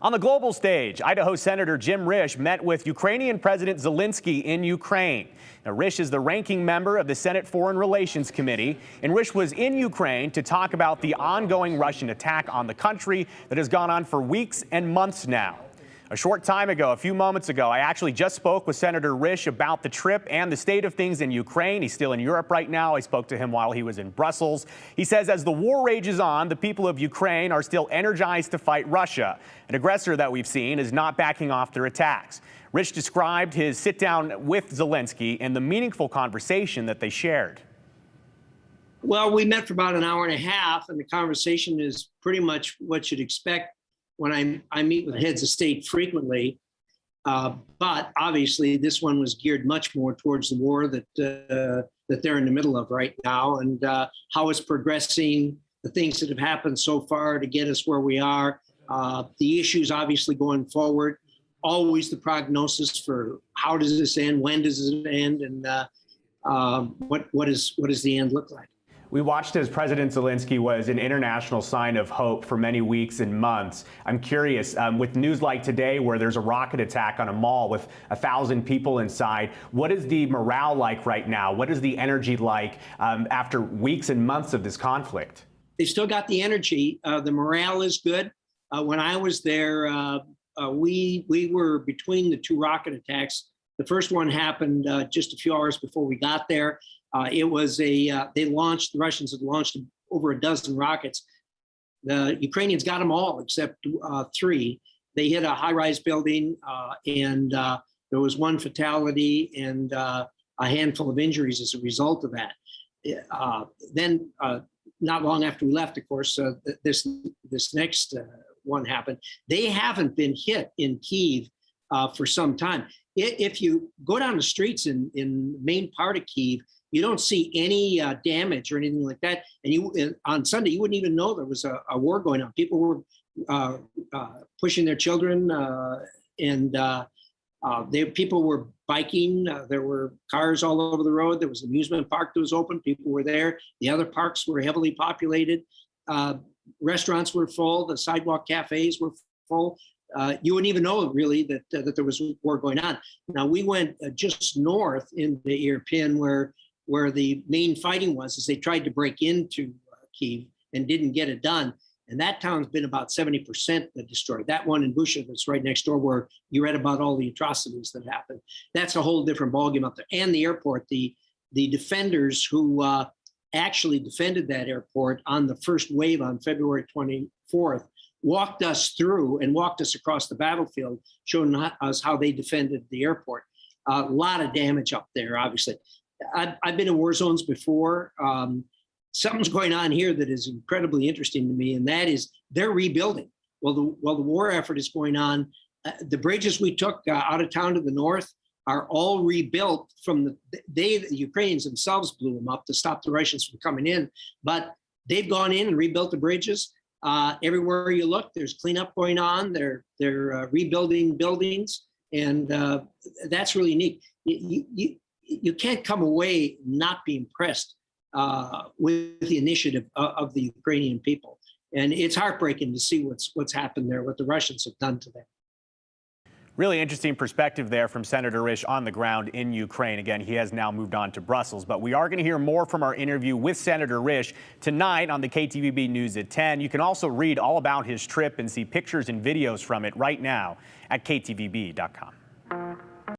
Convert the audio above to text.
On the global stage, Idaho Senator Jim Risch met with Ukrainian President Zelenskyy in Ukraine. Now, Risch is the ranking member of the Senate Foreign Relations Committee, and Risch was in Ukraine to talk about the ongoing Russian attack on the country that has gone on for weeks and months now. A short time ago, a few moments ago, I actually just spoke with Senator Risch about the trip and the state of things in Ukraine. He's still in Europe right now. I spoke to him while he was in Brussels. He says as the war rages on, the people of Ukraine are still energized to fight Russia. An aggressor that we've seen is not backing off their attacks. Risch described his sit-down with Zelenskyy and the meaningful conversation that they shared. Well, we met for about an hour and a half, and the conversation is pretty much what you'd expect when I meet with heads of state frequently, but obviously this one was geared much more towards the war that they're in the middle of right now, and how it's progressing, the things that have happened so far to get us where we are, the issues obviously going forward, always the prognosis for how does this end, when does it end, and what does the end look like. We watched as President Zelenskyy was an international sign of hope for many weeks and months. I'm curious, with news like today where there's a rocket attack on a mall with 1,000 people inside, what is the morale like right now? What is the energy like after weeks and months of this conflict? They still got the energy. The morale is good. When I was there, we were between the two rocket attacks. The first one happened just a few hours before we got there. The Russians had launched over a dozen rockets. The Ukrainians got them all except 3. They hit a high-rise building, and there was one fatality and a handful of injuries as a result of that. Then, not long after we left, of course, this next one happened. They haven't been hit in Kyiv for some time. If you go down the streets in the main part of Kyiv, you don't see any damage or anything like that. And on Sunday, you wouldn't even know there was a war going on. People were pushing their children, and people were biking. There were cars all over the road. There was an amusement park that was open. People were there. The other parks were heavily populated. Restaurants were full. The sidewalk cafes were full. You wouldn't even know really that there was war going on. Now we went just north into Irpin where the main fighting was, as they tried to break into Kyiv and didn't get it done. And that town's been about 70% destroyed. That one in Busha that's right next door where you read about all the atrocities that happened. That's a whole different ballgame up there. And the airport, the defenders who actually defended that airport on the first wave on February 24th walked us through and walked us across the battlefield, showing us how they defended the airport. A lot of damage up there, obviously. I've been in war zones before. Something's going on here that is incredibly interesting to me, and that is they're rebuilding. While the war effort is going on, the bridges we took out of town to the north are all rebuilt from the Ukrainians themselves blew them up to stop the Russians from coming in, but they've gone in and rebuilt the bridges. Everywhere you look, there's cleanup going on. They're rebuilding buildings, and that's really neat. You can't come away not be impressed with the initiative of the Ukrainian people, and it's heartbreaking to see what's happened there, what the Russians have done to them. Really interesting perspective there from Senator Risch on the ground in Ukraine. Again, he has now moved on to Brussels, but we are going to hear more from our interview with Senator Risch tonight on the KTVB News at 10. You can also read all about his trip and see pictures and videos from it right now at ktvb.com.